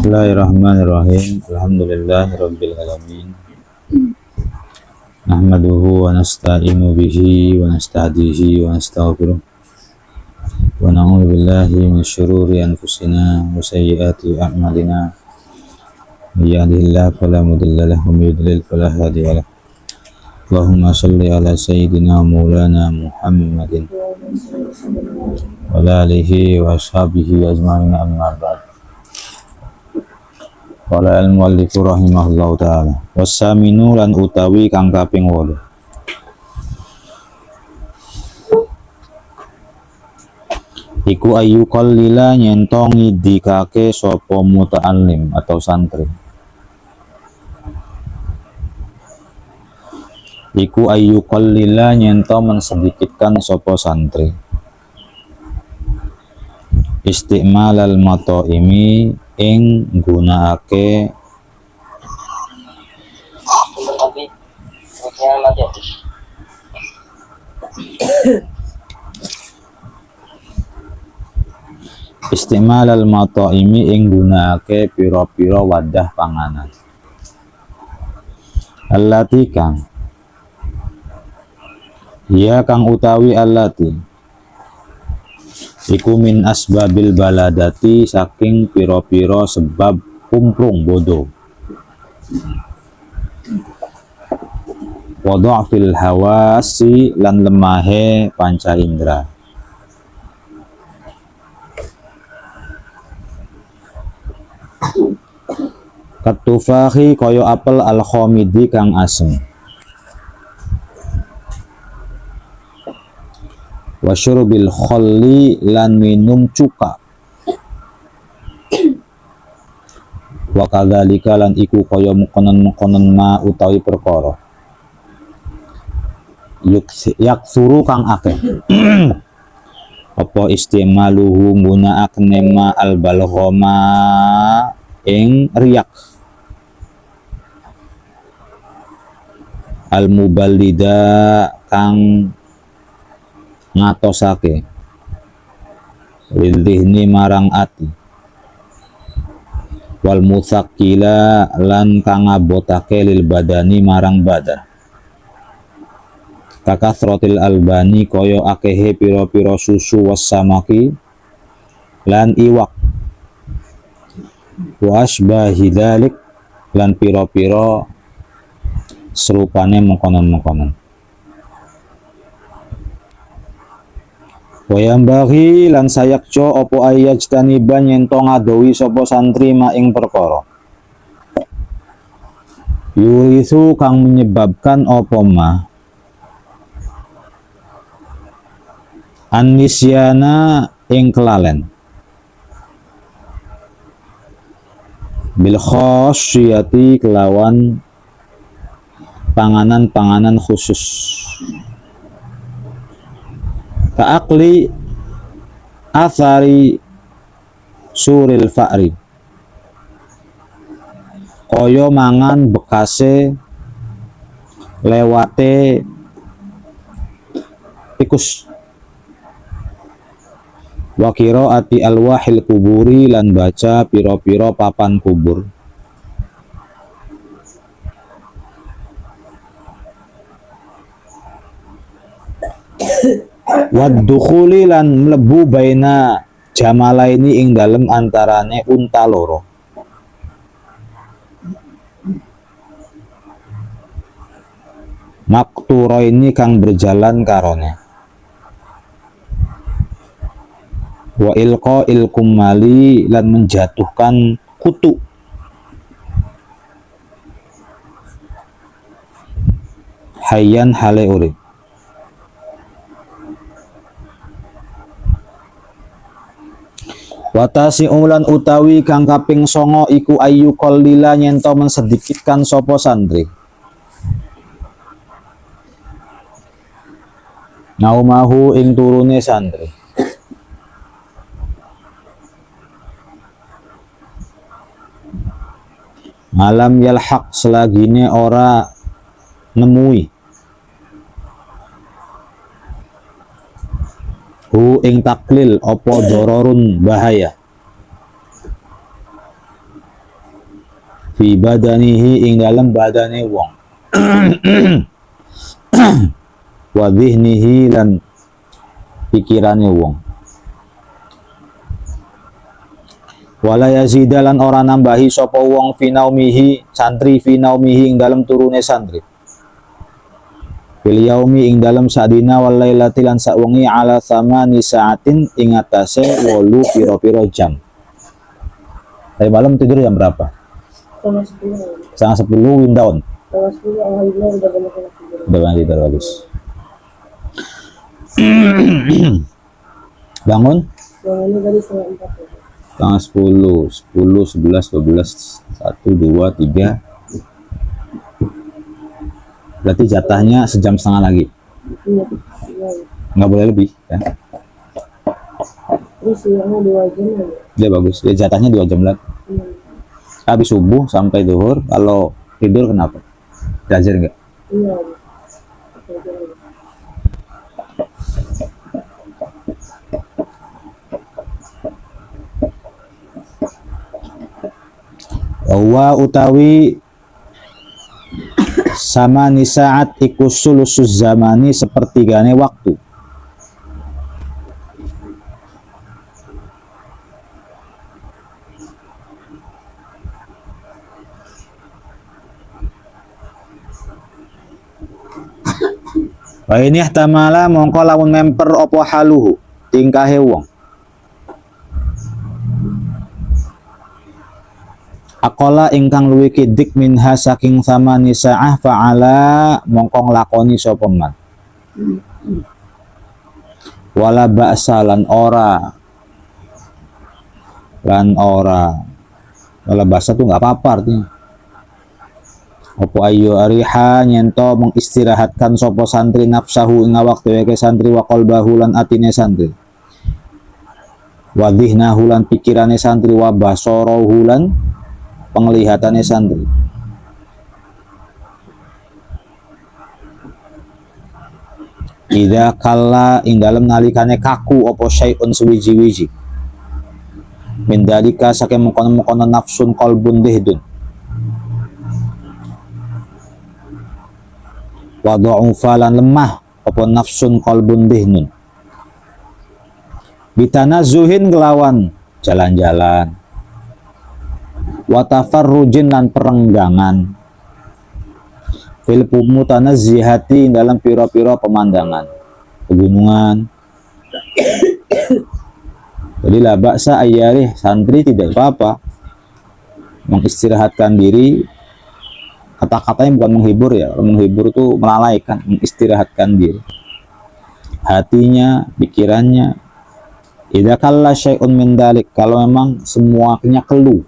Bismillahirrahmanirrahim. Alhamdulillahirabbil alamin. Nahmaduhu wa nasta'inu bihi wa nasta'dihi wa nastaghfiruh. Wa na'udzu billahi min syururi anfusina wa sayyiati a'malina. May yahdihillahu fala mudilla lahu wa may yudlil fala hadiya lahu. Allahumma shalli ala sayyidina maulana Muhammadin wa ala alihi wa ashabihi ajma'in, amma ba'd. Qala al-muallifu rahimahullahu ta'ala, wasaminu lan utawi kang kaping 8 iku ayu qallila nyento ngidikake sapa muta'allim atau santri. Iku ayu qallila nyento mensedikitkan sapa santri. Isti'malal mato'imi ing gunakake isti'malal mato'imi ing gunakake pira-pira wadah panganan. Allati kang ya kang utawi allati iku min asbabil baladati saking piro-piro sebab kumprung bodoh. Wadha'fil hawasi lan lemahe panca indra. Katufahi koyo apel al-khomidi kang asem. Wasyurbil kholli lan minum cuka. Wa kadzalika lan iku kaya mengkonon-mengkonon ma utawi perkara yaksuru kang akeh apa istimaluhu gunakake ma al balghama ing riyak al muballida kang ngatosake lidhni marang ati wal mutsaqila lan kang ngabotake lil badani marang badan kakasrotil albani koyo akehe piro-piro susu wasamaki lan iwak wasbahi dzalik lan piro-piro serupane mengkonon-mengkonon. Wayambaghi lan sayakjo opo ayajtaniban yento ngadowi sopo santri ma ing perkara yurisu kang menyebabkan opo ma anisyana ing kelalen bil khosyati kelawan panganan-panganan khusus kaakli athari suril fa'ri koyo mangan bekase lewate tikus wakiro ati alwahil kuburi lan baca piro-piro papan kubur waddukhuli lan mlebu baina jamalaini ing dalem antarane unta loro makturo ini kang berjalan karone wa ilqa ilkumali lan menjatuhkan kutu hayyan hale urip watasi ulan utawi kang kaping 9 iku ayu qallila nyento mensedikitkan sopo santri naumahu ing turune santri malam yalhaq selagine ora nemui hu ing taklil opo dororun bahaya fi badanihi ing dalam badane wong wa dhihnihi lan pikirane wong wala yazidalan ora nambahi sapa wong fi naumihi santri fi naumihi ing dalam turune santri fil yaumi ing dalam sadina wal lailati lan sawengi ala thamani saatin ing atase 8 pira-pira jam. Tadi malam tidur jam berapa? Setengah 10 wind down. Setengah 10 alhamdulillah udah banyak yang tidur. Udah banyak tidur, bagus. Bangun? Bangunnya tadi setengah 4 ya. Setengah 10, 11, 12, 1, 2, 3. Berarti jatahnya sejam setengah lagi. Iya, iya. Nggak boleh lebih kan? Terus siangnya 2 jam aja. Dia bagus, ya jatahnya 2 jam lagi. Iya. Habis subuh sampai zuhur, kalau tidur kenapa? Belajar nggak? Iya. Belajar aja. Wa utawi sama ni saat iku sulusuz zamani sepertigane waktu. Wa ini ihtamala mongko lamun memper apa haluhu tingkahe wong. Akola ingkang luwih kidik minha saking samani sa'ah fa'ala mongko nglakoni sapa man. Wala ba'sa lan ora wala ba'sa tuh nggak apa-apa artinya. Apa ayo ariha nyento mengistirahatkan sapa santri nafsahu ing awak dheweke santri wa qalbahu lan atine santri. Wa dhihnahu lan pikirane santri wa basarahu lan penglihatannya santri. Ida kala ing dalem nalikane kaku apa syai'un suwiji-wiji. Min dalika saking mengkono-mengkono nafsun qalbun dihdun. Wa dha'ufa lan lemah apa nafsun qalbun dihnun. Bitanazuhin kelawan jalan-jalan. Wa tafarrujin lan perenggangan. Fil mutanazzihati dalam pira-pira pemandangan pegunungan. Jadi la ba'sa ayyarih santri tidak apa-apa mengistirahatkan diri. Kata-katanya bukan menghibur ya, menghibur itu melalaikan, mengistirahatkan diri. Hatinya, pikirannya. Idza kalla syai'un min dalik, kalau memang semuanya keluh,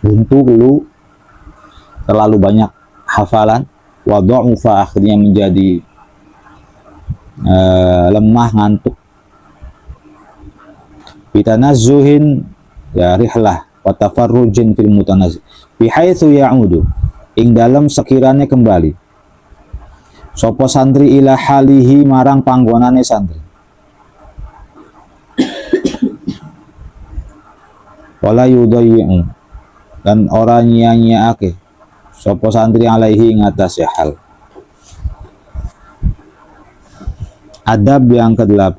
buntu keluh, terlalu banyak hafalan, wa dha'ufa akhirnya menjadi lemah ngantuk. Bitanazzuhin ya rihlah wa tafarrujin fil mutanazz bihaitsu ya'udu ing dalam sekiranya kembali sapa santri ila halihi marang panggonane santri wala yudayyi'u dan ora nyia-nyiake sapa santri alaihi ngatas hal. Adab yang ke-8,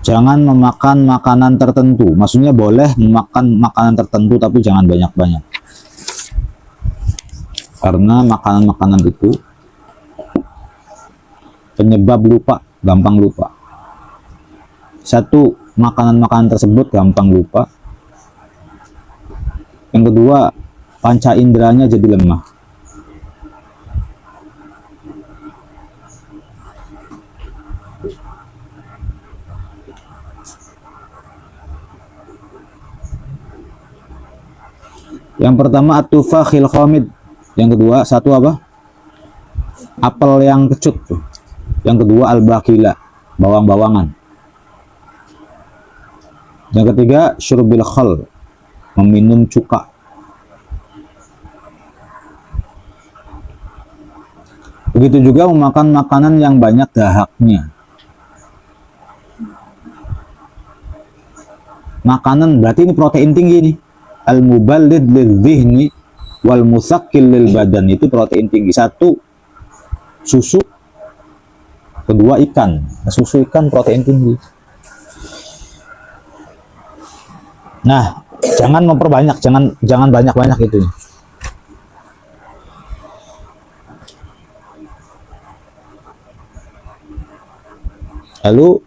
jangan memakan makanan tertentu. Maksudnya boleh memakan makanan tertentu tapi jangan banyak-banyak. Karena makanan-makanan itu penyebab lupa, gampang lupa. Satu, makanan-makanan tersebut gampang lupa. Yang kedua, panca inderanya jadi lemah. Yang pertama at-tufakhil khamid. Yang kedua satu apa? Apel yang kecut tuh. Yang kedua al-bakila, bawang-bawangan. Yang ketiga syurbil khal, meminum cuka. Begitu juga memakan makanan yang banyak dahaknya. Makanan berarti ini protein tinggi nih. Al muballid lidh-dhihni wal musaqqil lil badan, itu protein tinggi. Satu, susu. Kedua, ikan. Susu ikan protein tinggi. Nah, jangan memperbanyak, jangan banyak-banyak itu. Lalu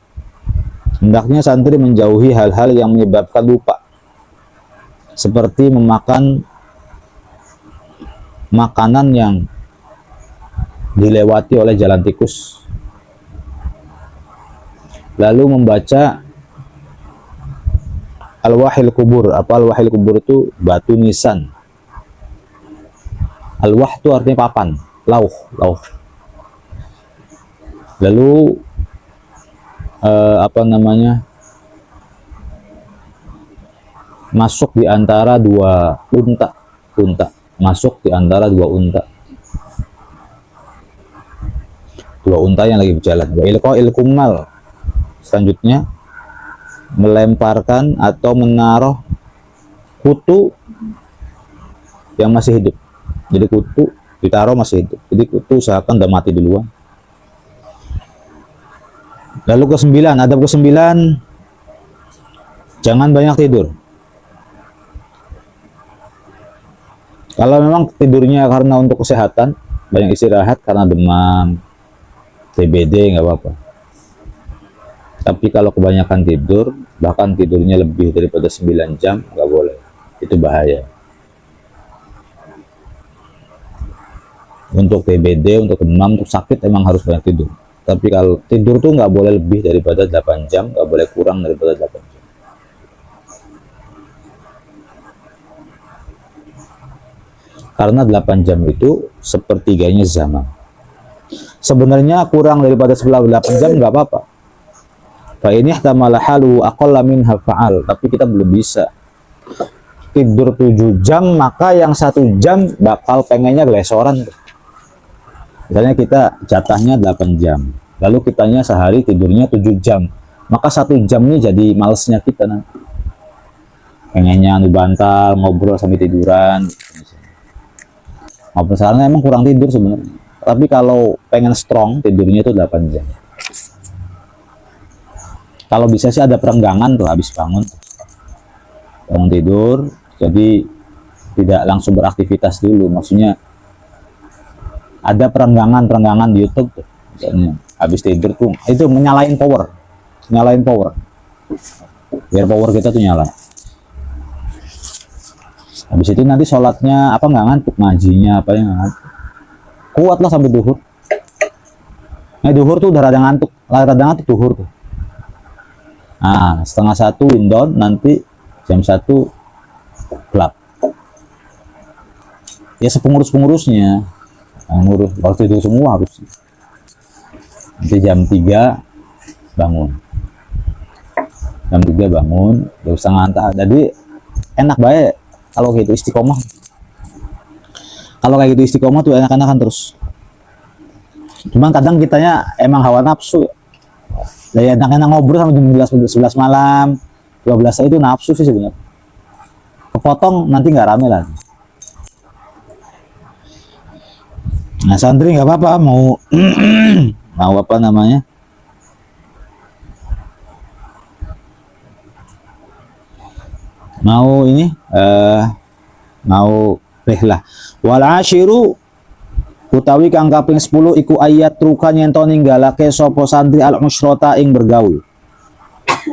hendaknya santri menjauhi hal-hal yang menyebabkan lupa, seperti memakan makanan yang dilewati oleh jalan tikus, lalu membaca al-wahil kubur. Apa al-wahil kubur? Itu batu nisan. Al-wah itu artinya papan, lauh. Lalu masuk di antara dua unta, masuk di antara dua unta yang lagi berjalan. Wa ilqa'il kummal, selanjutnya melemparkan atau menaruh kutu yang masih hidup. Jadi kutu ditaruh masih hidup, jadi kutu usahakan udah mati duluan. Lalu adab ke-9, jangan banyak tidur. Kalau memang tidurnya karena untuk kesehatan, banyak istirahat karena demam, TBD, nggak apa-apa. Tapi kalau kebanyakan tidur, bahkan tidurnya lebih daripada 9 jam, nggak boleh. Itu bahaya. Untuk TBD, untuk demam, untuk sakit emang harus banyak tidur. Tapi kalau tidur tuh nggak boleh lebih daripada 8 jam, nggak boleh kurang daripada 8 jam. Karena 8 jam itu sepertiganya zaman. Sebenarnya kurang daripada 8 jam nggak apa-apa. Fa ini ihtamala halu aqalla minha fa'al. Tapi kita belum bisa tidur 7 jam, maka yang 1 jam bakal pengennya gelesoran. Misalnya kita jatahnya 8 jam, lalu kitanya sehari tidurnya 7 jam, maka 1 jam ini jadi malesnya kita nanti. Pengennya bantal, ngobrol sambil tiduran. Ngobrol sekarang emang kurang tidur sebenarnya. Tapi kalau pengen strong, tidurnya itu 8 jam. Kalau bisa sih ada perenggangan tuh habis bangun tidur, jadi tidak langsung beraktivitas dulu. Maksudnya ada perenggangan di YouTube tuh, misalnya habis tidur tuh itu nyalain power, biar power kita tuh nyala. Habis itu nanti sholatnya nggak ngantuk, ngajinya apa yang ngantuk, kuat lah sampai duhur. Duhur tuh udah rada ngantuk duhur tuh. Nah, 12:30 windown, nanti jam 1 gelap. Ya sepengurus-pengurusnya ngurus waktu itu semua harus. Nanti jam 3 bangun. Gak usah ngantar. Jadi enak baik kalau gitu istiqomah. Kalau kayak gitu istiqomah tuh enak-enakan terus. Cuman kadang kitanya emang hawa nafsu. Ya enak-enak ngobrol sampai jam 11 malam, 12 itu nafsu sih sebenarnya. Kepotong nanti nggak rame lah. Nah santri nggak apa-apa mau mau rihlah. Wal ashiru utawi kang kaping 10 iku ayat truka nyento ninggalake sapa santri al usrata ing bergaul.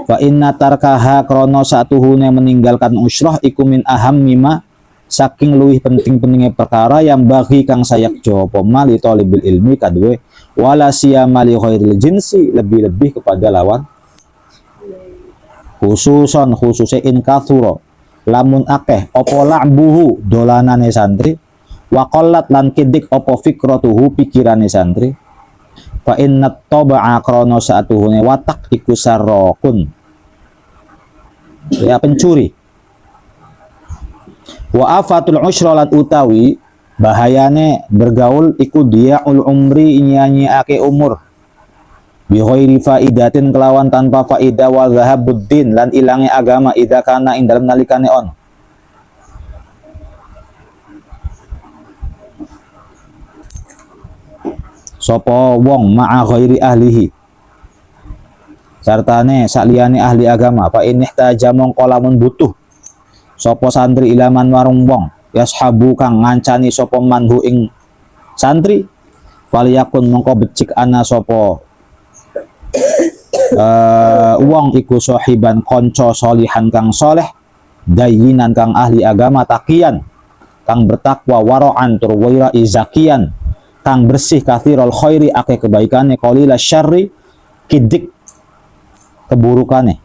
Wa inna tarkaha krono satuhune meninggalkan usrah iku min aham mima saking luwih penting-pentingnya perkara yang bagi kang sayak jopo mali tolibil ilmi kadwe wala siyama li khairil jinsi, lebih-lebih kepada lawan khususnya in kathuro lamun akeh opo la'buhu dolanane santri wa qallat lan kidik opo fikratuhu pikirane santri fa inna taba'a krono satuhune watak iku sarrokun, ya pencuri. Wa afatul usrolat utawi bahayane bergaul iku dia ul umri nyanyiake umur. bi ghairi faidatin kelawan tanpa faida wa zahabuddin lan ilange agama idza kana ing dalem nalikane on. Sapa wong ma'a ghairi ahlihi sartane sakliyane ahli agama fa in ihtaja mongko lamun butuh sapa santri ilaman warung wong yashabu kang ngancani sapa manhu ing santri faliyakun mongko becik ana sapa wong iku sahiban konco solihan kang soleh dayinan kang ahli agama takian kang bertakwa wara'an tur waira izakian kang bersih kathirul khairi akeh kebaikane qalila syarri kidik keburukane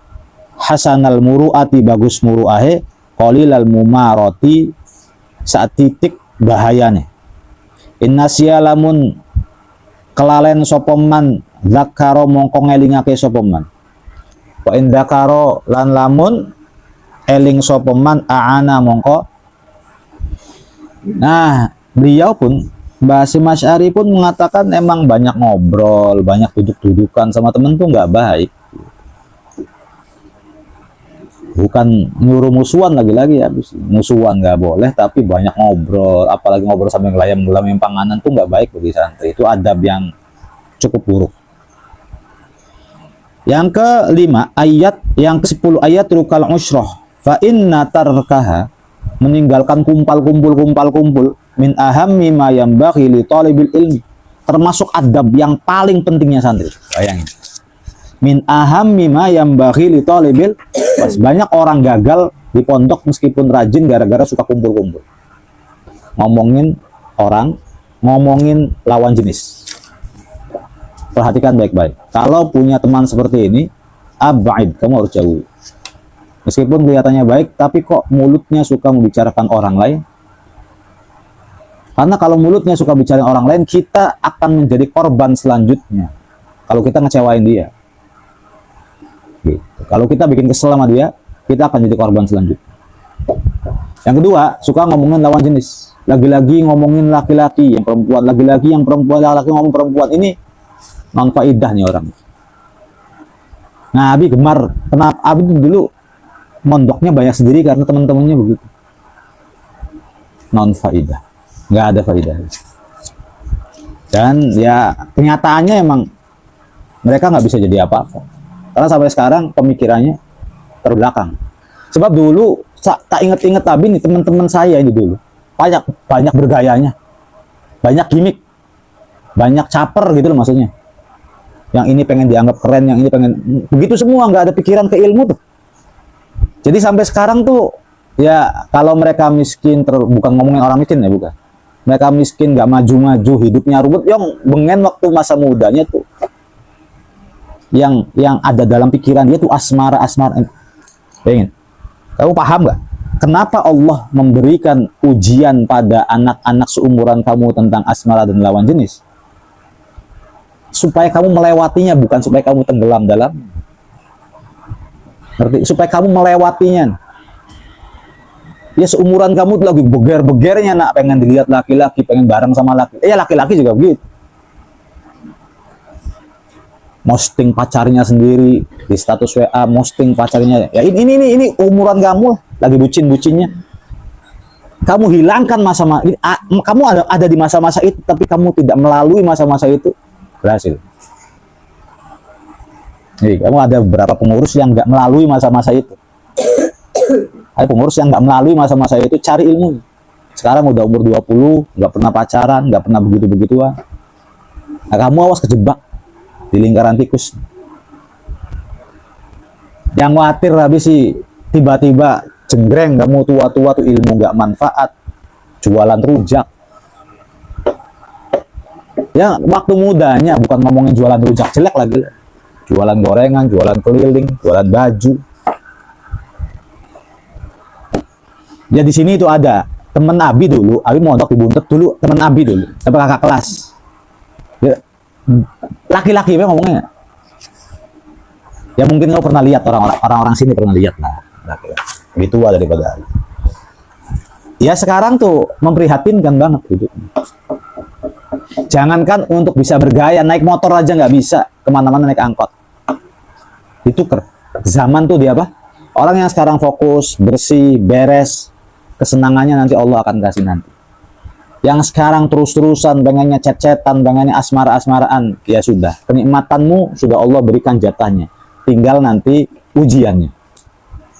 hasanal muruati bagus muruahe qalilal mumarati saat titik bahayane innasya lamun kelalen sapa man zakaro mongko ngelingake sapa man wa indakaro lan lamun eling sapa man aana mongko. Nah beliau pun Mbah Hasyim Asy'ari pun mengatakan emang banyak ngobrol, banyak duduk-dudukan sama temen tuh nggak baik. Bukan nyuruh musuhan lagi-lagi ya, musuhan nggak boleh, tapi banyak ngobrol, apalagi ngobrol sambil ngelayam-ngelayam panganan tuh nggak baik bagi santri. Itu adab yang cukup buruk. Yang kelima, yang ke-10 ayat rukal usroh. Fa inna tarkaha meninggalkan kumpul min ahammi ma yambaghi li talibil ilmi termasuk adab yang paling pentingnya santri. Bayangin. Min ahammi ma yambaghi li talibil pas banyak orang gagal di pondok meskipun rajin gara-gara suka kumpul-kumpul. Ngomongin orang, ngomongin lawan jenis. Perhatikan baik-baik. Kalau punya teman seperti ini, ab'id, kamu harus jauh. Meskipun kelihatannya baik, tapi kok mulutnya suka membicarakan orang lain. Karena kalau mulutnya suka bicara orang lain, kita akan menjadi korban selanjutnya. Kalau kita ngecewain dia. Gitu. Kalau kita bikin kesel sama dia, kita akan jadi korban selanjutnya. Yang kedua, suka ngomongin lawan jenis. Lagi-lagi ngomongin laki-laki, yang perempuan, lagi-lagi yang perempuan, laki-laki ngomong perempuan. Ini non faidah nih orang. Nah, Abi gemar. Kenapa? Abi dulu mondoknya banyak sendiri karena teman-temannya begitu. Non faidah, nggak ada faidah. Dan ya kenyataannya emang mereka nggak bisa jadi apa-apa. Karena sampai sekarang pemikirannya terbelakang. Sebab dulu tak inget-inget Abi nih teman-teman saya ini dulu banyak bergayanya, banyak gimmick, banyak caper gitu loh maksudnya. Yang ini pengen dianggap keren, yang ini pengen begitu semua, nggak ada pikiran ke ilmu tuh. Jadi sampai sekarang tuh ya kalau mereka miskin, bukan ngomongin orang miskin ya, bukan. Mereka miskin, nggak maju-maju, hidupnya ruwet, yang bengen waktu masa mudanya tuh. Yang ada dalam pikiran dia tuh asmara. Pengen. Kamu paham nggak? Kenapa Allah memberikan ujian pada anak-anak seumuran kamu tentang asmara dan lawan jenis? Supaya kamu melewatinya, bukan supaya kamu tenggelam dalam. Ngerti? Supaya kamu melewatinya. Ya seumuran kamu tuh lagi beger-begernya nak, pengen dilihat laki-laki, pengen bareng sama laki. Ya laki-laki juga begitu. Posting pacarnya sendiri di status WA, posting pacarnya. Ya ini umuran kamu lagi bucin-bucinnya. Kamu hilangkan masa-masa, kamu ada di masa-masa itu, tapi kamu tidak melalui masa-masa itu, berhasil. Jadi kamu ada beberapa pengurus yang nggak melalui masa-masa itu. Ada pengurus yang nggak melalui masa-masa itu, cari ilmu. Sekarang udah umur 20, nggak pernah pacaran, nggak pernah begitu-begituan. Nah, kamu awas kejebak di lingkaran tikus. Yang khawatir habis sih tiba-tiba jenggreng, kamu tua-tua tuh ilmu nggak manfaat, jualan rujak. Ya waktu mudanya bukan ngomongin jualan rujak jelek lagi, jualan gorengan, jualan keliling, jualan baju. Ya di sini itu ada temen Abi dulu, Abi mondok di Buntet dulu, temen Abi dulu, sampai kakak kelas. Ya, laki-laki memang ngomongnya. Ya mungkin kau pernah lihat, orang-orang sini pernah lihat lah. Lebih tua daripada Abi. Ya sekarang tuh memprihatinkan banget hidupnya. Jangankan untuk bisa bergaya, naik motor aja nggak bisa, kemana-mana naik angkot. Ditukar. Zaman tuh dia apa? Orang yang sekarang fokus, bersih, beres, kesenangannya nanti Allah akan kasih nanti. Yang sekarang terus-terusan pengennya chat-chatan, pengennya asmara-asmaraan, ya sudah, kenikmatanmu sudah Allah berikan jatahnya. Tinggal nanti ujiannya.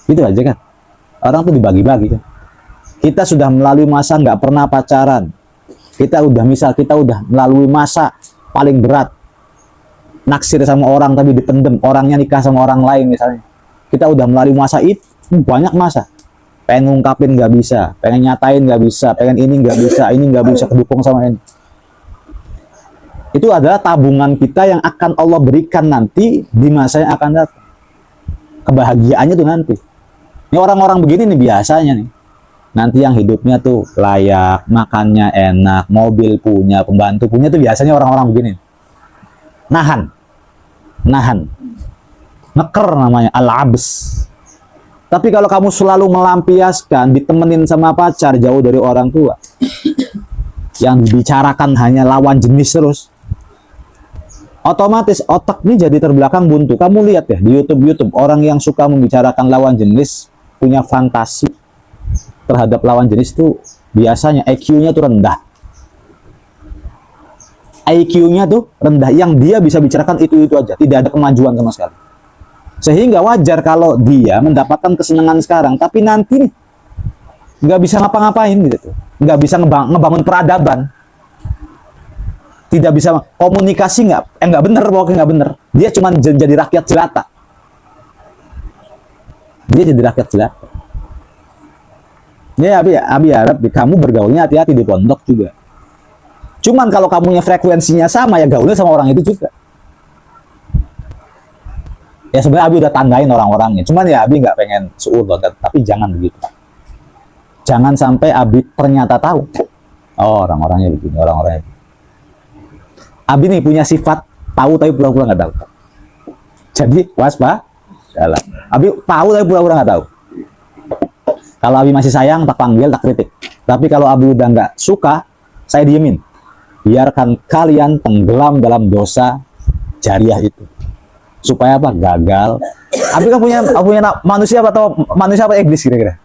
Gitu aja kan. Orang tuh dibagi-bagi kan. Kita sudah melalui masa nggak pernah pacaran. Kita udah melalui masa paling berat. Naksir sama orang tapi dipendem, orangnya nikah sama orang lain misalnya. Kita udah melalui masa itu, banyak masa. Pengen ngungkapin nggak bisa, pengen nyatain nggak bisa, pengen ini nggak bisa kedukung sama ini. Itu adalah tabungan kita yang akan Allah berikan nanti di masa yang akan datang. Kebahagiaannya tuh nanti. Ini orang-orang begini nih biasanya nih. Nanti yang hidupnya tuh layak, makannya enak, mobil punya, pembantu punya, tuh biasanya orang-orang begini. Nahan, ngeker namanya, al-abs. Tapi kalau kamu selalu melampiaskan, ditemenin sama pacar jauh dari orang tua, yang dibicarakan hanya lawan jenis terus, otomatis otak ini jadi terbelakang buntu. Kamu lihat ya di YouTube orang yang suka membicarakan lawan jenis punya fantasi terhadap lawan jenis itu biasanya IQ-nya tuh rendah. IQ-nya tuh rendah, yang dia bisa bicarakan itu aja, tidak ada kemajuan sama sekali. Sehingga wajar kalau dia mendapatkan kesenangan sekarang, tapi nanti nggak bisa ngapa-ngapain gitu, nggak bisa ngebangun peradaban, tidak bisa komunikasi, nggak bener, pokoknya nggak bener. Dia cuma jadi rakyat jelata. Dia jadi rakyat jelata. Ya, Abi harap kamu bergaulnya hati-hati di pondok juga. Cuman kalau kamunya frekuensinya sama, ya gaulnya sama orang itu juga. Ya sebenarnya Abi udah tandain orang-orangnya. Cuman ya Abi nggak pengen suudzon, tapi jangan begitu. Jangan sampai Abi ternyata tahu. Oh, orang-orangnya begini, orang-orangnya begini. Abi nih punya sifat tahu tapi pura-pura nggak tahu. Jadi waspada. Abi tahu tapi pura-pura nggak tahu. Kalau Abi masih sayang, tak panggil, tak kritik. Tapi kalau Abi udah nggak suka, saya diemin. Biarkan kalian tenggelam dalam dosa jariah itu. Supaya apa? Gagal. Abi kan punya manusia atau manusia apa iblis kira-kira?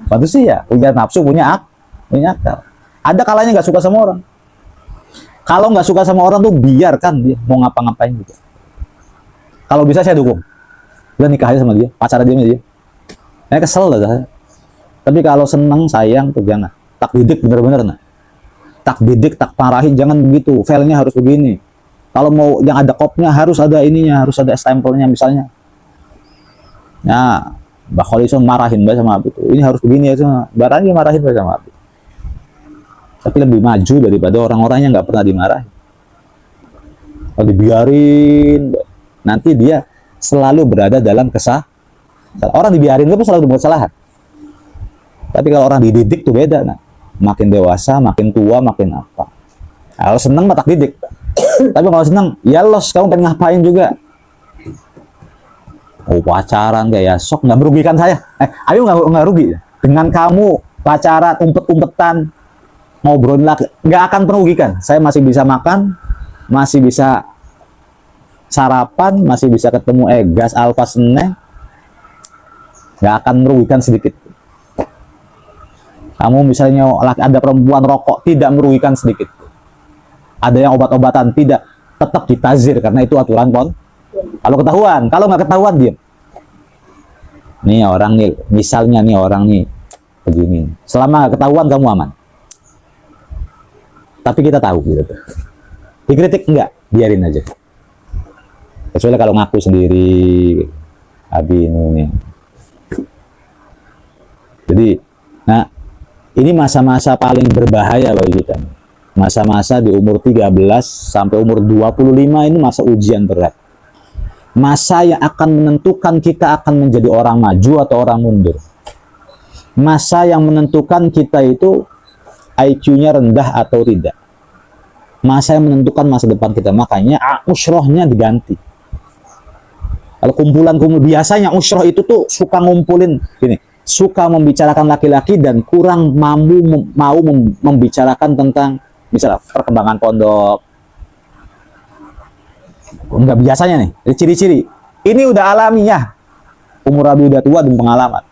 Manusia, punya nafsu, punya akal. Ada kalanya nggak suka sama orang. Kalau nggak suka sama orang tuh biarkan dia mau ngapa-ngapain gitu. Kalau bisa saya dukung. Udah nikah aja sama dia, pacaran dia sama dia. Saya kesel lah. Tapi kalau seneng, sayang tuh jangan. Tak didik bener-bener nah. Tak didik, tak parahin, jangan begitu. Filenya harus begini. Kalau mau yang ada kopnya harus ada ininya, harus ada stempelnya misalnya. Nah, Mbak Kholison marahin Mbak sama Abi. Ini harus begini ya sama. Barangnya marahin Mbak sama Abi. Tapi lebih maju daripada orang-orang yang nggak pernah dimarahin. Kalau dibiarin, nanti dia selalu berada dalam kesalahan. Orang dibiarin itu selalu berbuat kesalahan. Tapi kalau orang dididik tuh beda. Nah, makin dewasa, makin tua, makin apa. Kalau seneng mah tak didik. Tapi kalau seneng, ya los, kamu pengen ngapain juga. Oh, pacaran kayak sok, nggak merugikan saya. Ayo nggak rugi. Dengan kamu pacaran, umpet-umpetan, ngobrol lagi, nggak akan merugikan. Saya masih bisa makan, masih bisa sarapan, masih bisa ketemu gas alfa seneng, nggak akan merugikan sedikit. Kamu misalnya ada perempuan rokok, tidak merugikan sedikit. Ada yang obat-obatan, tidak, tetap ditazir karena itu aturan pon. Kalau ketahuan, kalau nggak ketahuan diam. Nih orang nih, misalnya nih orang nih begini. Selama nggak ketahuan kamu aman. Tapi kita tahu gitu. Dikritik enggak, biarin aja. Kecuali kalau ngaku sendiri, Abi ini. Jadi, nah ini masa-masa paling berbahaya bagi kita. Masa-masa di umur 13 sampai umur 25 ini masa ujian berat. Masa yang akan menentukan kita akan menjadi orang maju atau orang mundur. Masa yang menentukan kita itu IQ-nya rendah atau tidak. Masa yang menentukan masa depan kita. Makanya usrohnya diganti. Kalau kumpulan biasanya usroh itu tuh suka ngumpulin gini, suka membicarakan laki-laki dan kurang mau membicarakan tentang misalnya perkembangan pondok. Enggak biasanya nih, ciri-ciri. Ini udah alamiah. Umur Abi udah tua dan pengalaman.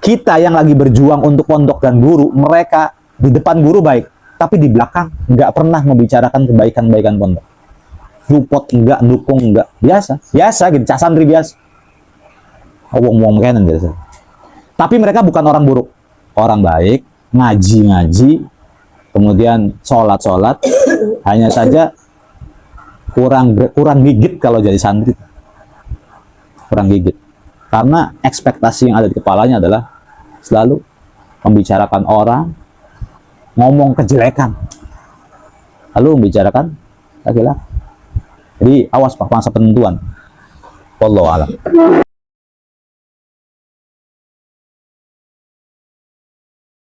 Kita yang lagi berjuang untuk pondok dan guru, mereka di depan guru baik, tapi di belakang nggak pernah membicarakan kebaikan-kebaikan pondok. Support enggak, dukung enggak, biasa gitu, cak santri biasa. Ngomong makanan biasa. Tapi mereka bukan orang buruk, orang baik, ngaji, kemudian sholat, hanya saja kurang gigit kalau jadi santri, kurang gigit. Karena ekspektasi yang ada di kepalanya adalah selalu membicarakan orang, ngomong kejelekan, lalu membicarakan laki-laki. Jadi awas pak, masa penentuan. Wallahu a'lam.